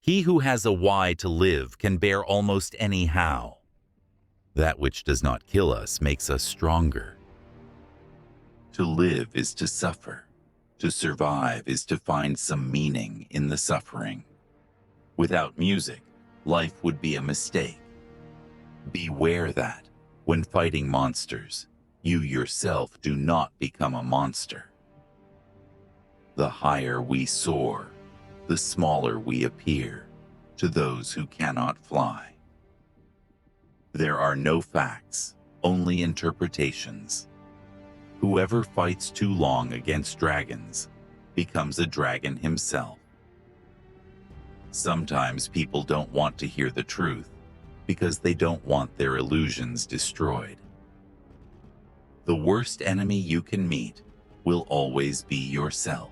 He who has a why to live can bear almost any how. That which does not kill us makes us stronger. To live is to suffer. To survive is to find some meaning in the suffering. Without music, life would be a mistake. Beware that, when fighting monsters, you yourself do not become a monster. The higher we soar, the smaller we appear to those who cannot fly. There are no facts, only interpretations. Whoever fights too long against dragons becomes a dragon himself. Sometimes people don't want to hear the truth because they don't want their illusions destroyed. The worst enemy you can meet will always be yourself.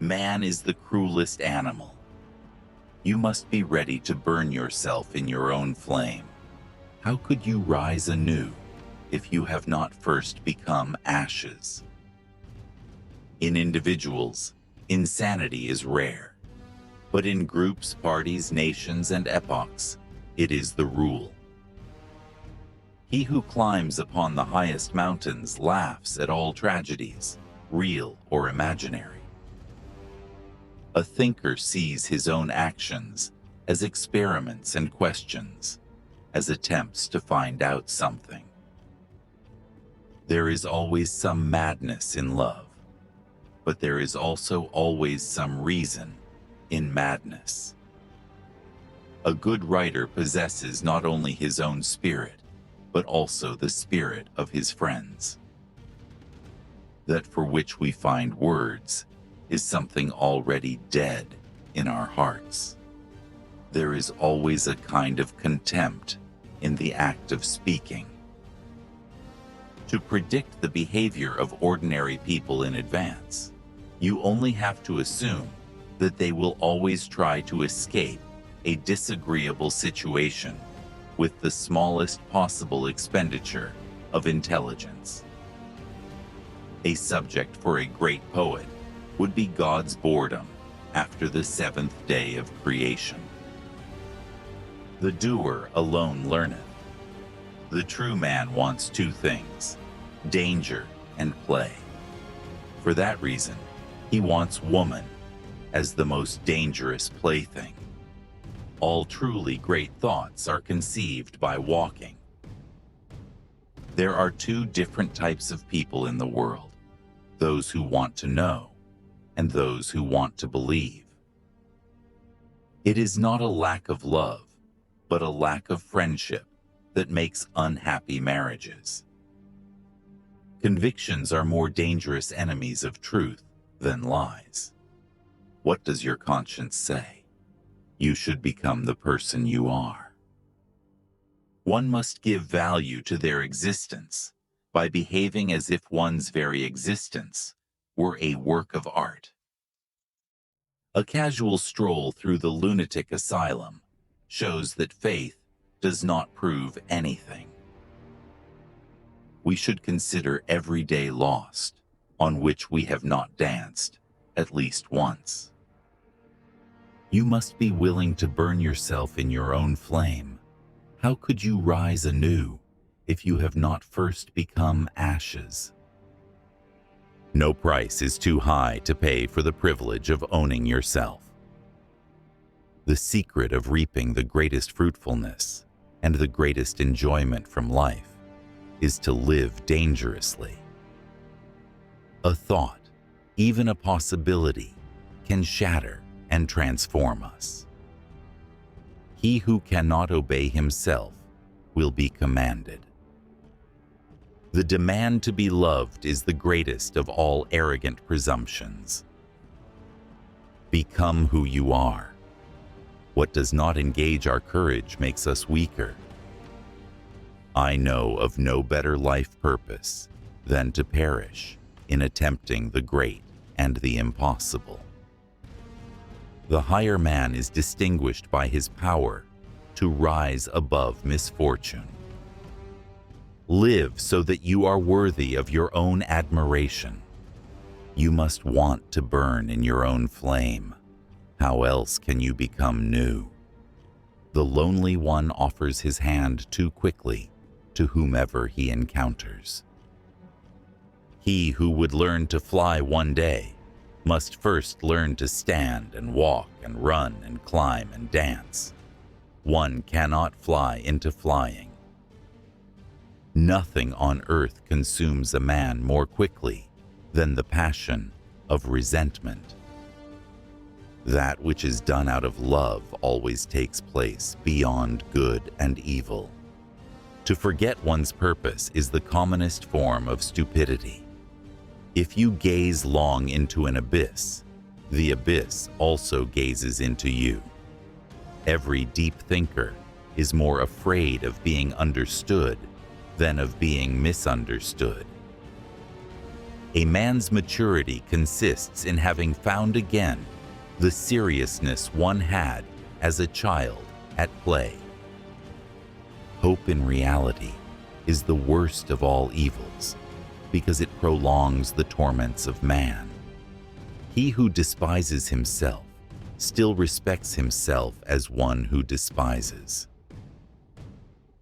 Man is the cruelest animal. You must be ready to burn yourself in your own flame. How could you rise anew if you have not first become ashes? In individuals, insanity is rare, but in groups, parties, nations, and epochs, it is the rule. He who climbs upon the highest mountains laughs at all tragedies, real or imaginary. A thinker sees his own actions as experiments and questions, as attempts to find out something. There is always some madness in love, but there is also always some reason in madness. A good writer possesses not only his own spirit, but also the spirit of his friends. That for which we find words is something already dead in our hearts. There is always a kind of contempt in the act of speaking. To predict the behavior of ordinary people in advance, you only have to assume that they will always try to escape a disagreeable situation with the smallest possible expenditure of intelligence. A subject for a great poet would be God's boredom after the seventh day of creation. The doer alone learneth. The true man wants two things, danger and play. For that reason, he wants woman as the most dangerous plaything. All truly great thoughts are conceived by walking. There are two different types of people in the world, those who want to know and those who want to believe. It is not a lack of love, but a lack of friendship that makes unhappy marriages. Convictions are more dangerous enemies of truth than lies. What does your conscience say? You should become the person you are. One must give value to their existence by behaving as if one's very existence were a work of art. A casual stroll through the lunatic asylum shows that faith does not prove anything. We should consider every day lost on which we have not danced at least once. You must be willing to burn yourself in your own flame. How could you rise anew if you have not first become ashes? No price is too high to pay for the privilege of owning yourself. The secret of reaping the greatest fruitfulness and the greatest enjoyment from life is to live dangerously. A thought, even a possibility, can shatter and transform us. He who cannot obey himself will be commanded. The demand to be loved is the greatest of all arrogant presumptions. Become who you are. What does not engage our courage makes us weaker. I know of no better life purpose than to perish in attempting the great and the impossible. The higher man is distinguished by his power to rise above misfortune. Live so that you are worthy of your own admiration. You must want to burn in your own flame. How else can you become new? The lonely one offers his hand too quickly to whomever he encounters. He who would learn to fly one day must first learn to stand and walk and run and climb and dance. One cannot fly into flying. Nothing on earth consumes a man more quickly than the passion of resentment. That which is done out of love always takes place beyond good and evil. To forget one's purpose is the commonest form of stupidity. If you gaze long into an abyss, the abyss also gazes into you. Every deep thinker is more afraid of being understood than of being misunderstood. A man's maturity consists in having found again the seriousness one had as a child at play. Hope in reality is the worst of all evils because it prolongs the torments of man. He who despises himself still respects himself as one who despises.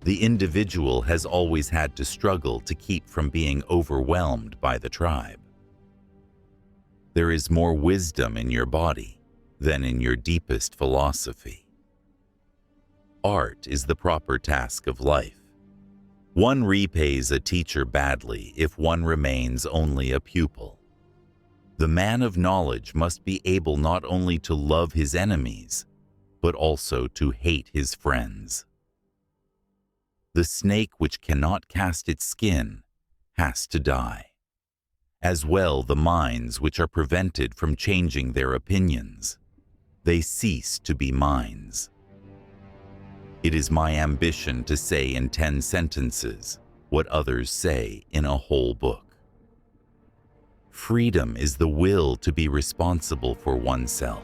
The individual has always had to struggle to keep from being overwhelmed by the tribe. There is more wisdom in your body than in your deepest philosophy. Art is the proper task of life. One repays a teacher badly if one remains only a pupil. The man of knowledge must be able not only to love his enemies, but also to hate his friends. The snake which cannot cast its skin has to die. As well the minds which are prevented from changing their opinions. They cease to be minds. It is my ambition to say in 10 sentences what others say in a whole book. Freedom is the will to be responsible for oneself.